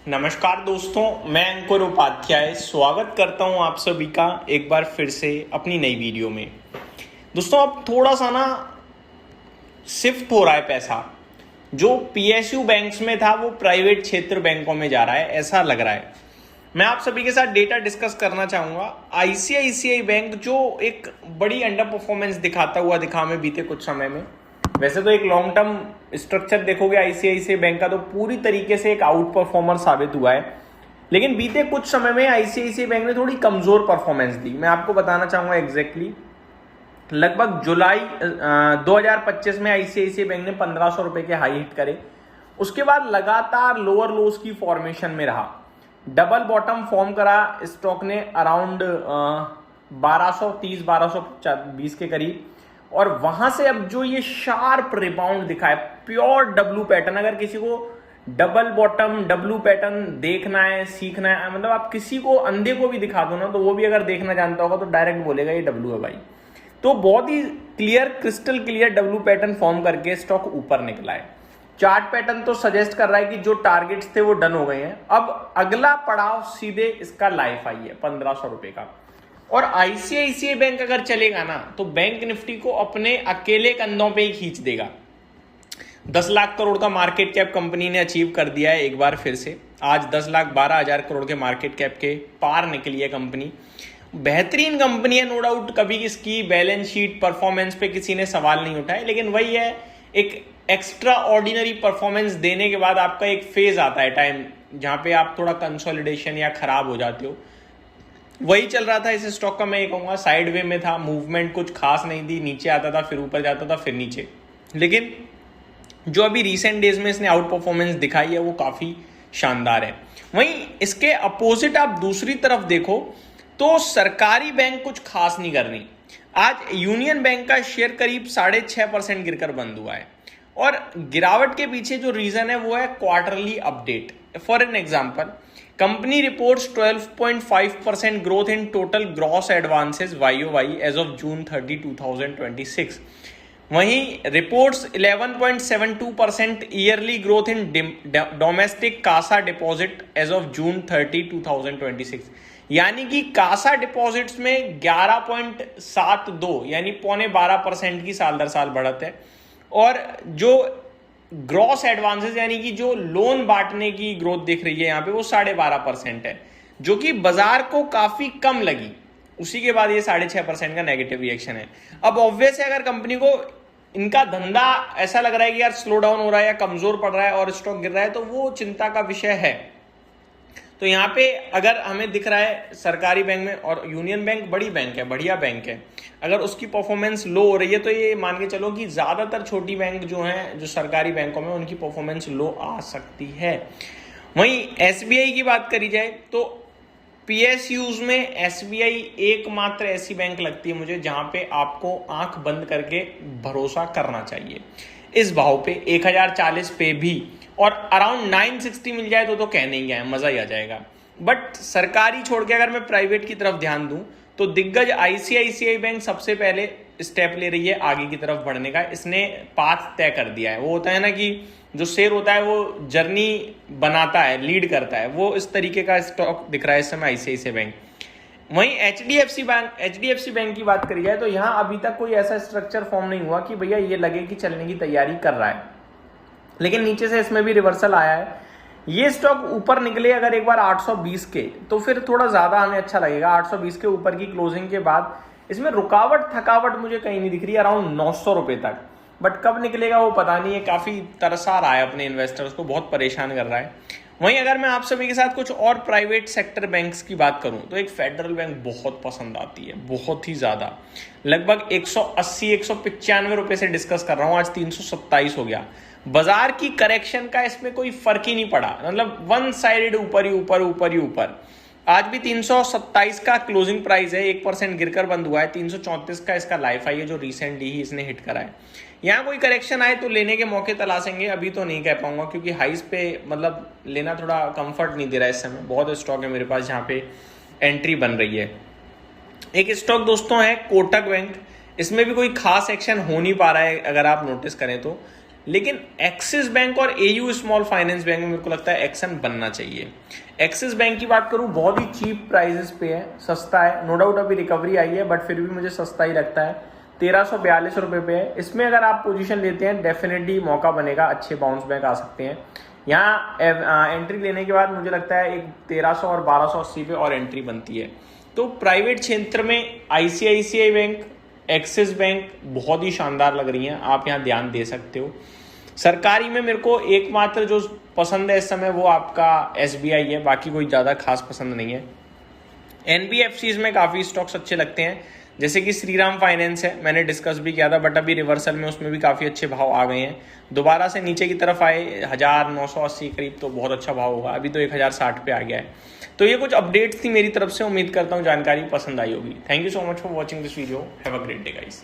नमस्कार दोस्तों, मैं अंकुर उपाध्याय स्वागत करता हूं आप सभी का एक बार फिर से अपनी नई वीडियो में। दोस्तों, अब थोड़ा सा ना शिफ्ट हो रहा है पैसा। जो पीएसयू बैंक्स में था वो प्राइवेट क्षेत्र बैंकों में जा रहा है, ऐसा लग रहा है। मैं आप सभी के साथ डेटा डिस्कस करना चाहूंगा। आईसीआईसीआई बैंक जो एक बड़ी अंडर परफॉर्मेंस दिखाता हुआ दिखा में बीते कुछ समय में, वैसे तो एक लॉन्ग टर्म स्ट्रक्चर देखोगे आईसीआईसीआई बैंक का तो पूरी तरीके से एक आउट परफॉर्मर साबित हुआ है, लेकिन बीते कुछ समय में आईसीआईसीआई बैंक ने थोड़ी कमजोर परफॉर्मेंस दी। मैं आपको बताना चाहूंगा एग्जैक्टली लगभग जुलाई 2025 में आईसीआईसीआई बैंक ने 1500 रुपए के हाई हिट करे। उसके बाद लगातार लोअर लोस की फॉर्मेशन में रहा, डबल बॉटम फॉर्म करा स्टॉक ने अराउंड 1230 1220 के करीब, और वहां से अब जो ये शार्प रिबाउंड दिखा है, प्योर डब्लू पैटर्न। अगर किसी को डबल बॉटम डब्लू पैटर्न देखना है, सीखना है, मतलब आप किसी को अंधे को भी दिखा दो ना तो वो भी अगर देखना जानता होगा तो डायरेक्ट बोलेगा ये डब्लू है भाई। तो बहुत ही clear, crystal clear W pattern form करके स्टॉक ऊपर निकला है। चार्ट पैटर्न तो सजेस्ट कर रहा है कि जो टारगेट्स थे वो डन हो गए हैं। अब अगला पड़ाव सीधे इसका लाइफ आई है 1500 रुपए का। और आईसीआईसीआई बैंक अगर चलेगा ना तो बैंक निफ्टी को अपने अकेले कंधों पे ही खींच देगा। 10 लाख करोड़ का मार्केट कैप कंपनी ने अचीव कर दिया है एक बार फिर से। आज 10,12,000 करोड़ के मार्केट कैप के पार निकली है कंपनी। बेहतरीन कंपनी है, नो डाउट। कभी इसकी बैलेंस शीट परफॉर्मेंस पे किसी ने सवाल नहीं उठाए, लेकिन वही है, एक एक्स्ट्रा ऑर्डिनरी परफॉर्मेंस देने के बाद आपका एक फेज आता है टाइम जहां पे आप थोड़ा कंसोलिडेशन या खराब हो जाते हो। वही चल रहा था इस स्टॉक का। मैं ये कहूंगा साइडवे में था, मूवमेंट कुछ खास नहीं थी, नीचे आता था फिर ऊपर जाता था फिर नीचे। लेकिन जो अभी रिसेंट डेज में इसने आउट परफॉर्मेंस दिखाई है वो काफी शानदार है। वहीं इसके अपोजिट आप दूसरी तरफ देखो तो सरकारी बैंक कुछ खास नहीं कर रही। आज यूनियन बैंक का शेयर करीब 6.5% गिरकर बंद हुआ है, और गिरावट के पीछे जो रीजन है वो है quarterly update. For an example, company reports 12.5% growth in total gross advances YoY as of June 30, 2026। वहीं reports 11.72% yearly growth in domestic CASA deposit as of June 30, 2026। यानी कि कासा डिपॉजिट्स में 11.72 यानी 12.25% की साल दर साल बढ़त है, और जो ग्रॉस एडवांसेस यानी कि जो लोन बांटने की ग्रोथ दिख रही है यहाँ पे वो 12.5% है, जो कि बाजार को काफी कम लगी। उसी के बाद ये 6.5% का नेगेटिव रिएक्शन है। अब ऑब्वियस है, अगर कंपनी को इनका धंधा ऐसा लग रहा है कि यार स्लो डाउन हो रहा है या कमजोर पड़ रहा है और स्टॉक गिर रहा है, तो वो चिंता का विषय है। तो यहाँ पे अगर हमें दिख रहा है सरकारी बैंक में, और यूनियन बैंक बड़ी बैंक है, बढ़िया बैंक है, अगर उसकी परफॉर्मेंस लो हो रही है तो ये मान के चलो कि ज्यादातर छोटी बैंक जो हैं, जो सरकारी बैंकों में, उनकी परफॉर्मेंस लो आ सकती है। वहीं एसबीआई की बात करी जाए तो पीएसयूज में एसबीआई एकमात्र ऐसी बैंक लगती है मुझे जहां पे आपको आंख बंद करके भरोसा करना चाहिए। इस भाव पे 1040 पे भी और अराउंड 960 मिल जाए तो कहने ही है, मजा ही आ जाएगा। बट सरकारी छोड़ के अगर मैं प्राइवेट की तरफ ध्यान दूं तो दिग्गज आईसीआईसीआई बैंक सबसे पहले स्टेप ले रही है आगे की तरफ बढ़ने का। इसने पाथ तय कर दिया है। वो होता है ना कि जो शेर होता है वो जर्नी बनाता है, लीड करता है, वो इस तरीके का स्टॉक दिख रहा है इस समय आईसीआईसीआई बैंक। वहीं एचडीएफसी बैंक की बात करी जाए तो यहाँ अभी तक कोई ऐसा स्ट्रक्चर फॉर्म नहीं हुआ कि भैया ये लगे कि चलने की तैयारी कर रहा है, लेकिन नीचे से इसमें भी रिवर्सल आया है। ये स्टॉक ऊपर निकले अगर एक बार 820 के, तो फिर थोड़ा ज्यादा हमें अच्छा लगेगा। 820 के ऊपर की क्लोजिंग के बाद इसमें रुकावट थकावट मुझे कहीं नहीं दिख रही, अराउंड 900 रुपए तक। बट कब निकलेगा वो पता नहीं है। काफी तरसा रहा है अपने इन्वेस्टर्स को, बहुत परेशान कर रहा है। वहीं अगर मैं आप सभी के साथ कुछ और प्राइवेट सेक्टर बैंक्स की बात करूं तो एक फेडरल बैंक बहुत पसंद आती है, बहुत ही ज्यादा। लगभग 180-195 रुपए से डिस्कस कर रहा हूं, आज 327 हो गया। बाजार की करेक्शन का इसमें कोई फर्क ही नहीं पड़ा, मतलब वन साइडेड ऊपर ही ऊपर ऊपर ही ऊपर। आज भी 327 का क्लोजिंग प्राइस है, 1% गिरकर बंद हुआ है। 334 का इसका लाइफ आई है जो रिसेंटली ही इसने हिट करा है। यहाँ कोई करेक्शन आए तो लेने के मौके तलाशेंगे, अभी तो नहीं कह पाऊंगा क्योंकि हाइस पे मतलब लेना थोड़ा कंफर्ट नहीं दे रहा है इस समय। बहुत स्टॉक है मेरे पास जहाँ पे एंट्री बन रही है। एक स्टॉक दोस्तों है कोटक बैंक। इसमें भी कोई खास एक्शन हो नहीं पा रहा है अगर आप नोटिस करें तो। लेकिन एक्सिस बैंक और एयू स्मॉल फाइनेंस बैंक में मेरे को लगता है एक्शन बनना चाहिए। एक्सिस बैंक की बात करूं, बहुत ही चीप प्राइसेस पे है, सस्ता है, नो डाउट अभी रिकवरी आई है बट फिर भी मुझे सस्ता ही लगता है। 1342 रुपये पे है। इसमें अगर आप पोजीशन लेते हैं डेफिनेटली मौका बनेगा, अच्छे बाउंस बैक आ सकते हैं। यहाँ एंट्री लेने के बाद मुझे लगता है एक 1300 और 1280 पे और एंट्री बनती है। तो प्राइवेट क्षेत्र में आईसीआईसीआई बैंक, एक्सिस बैंक बहुत ही शानदार लग रही हैं, आप यहाँ ध्यान दे सकते हो। सरकारी में मेरे को एकमात्र जो पसंद है इस समय वो आपका एसबीआई है, बाकी कोई ज़्यादा खास पसंद नहीं है। एनबीएफसीज में काफ़ी स्टॉक्स अच्छे लगते हैं, जैसे कि श्रीराम फाइनेंस है, मैंने डिस्कस भी किया था बट अभी रिवर्सल में उसमें भी काफ़ी अच्छे भाव आ गए हैं। दोबारा से नीचे की तरफ आए 1980 करीब, तो बहुत अच्छा भाव होगा, अभी तो 1060 पे आ गया है। तो ये कुछ अपडेट्स थी मेरी तरफ से, उम्मीद करता हूँ जानकारी पसंद आई होगी। Thank you so much for watching this video, have a great day guys.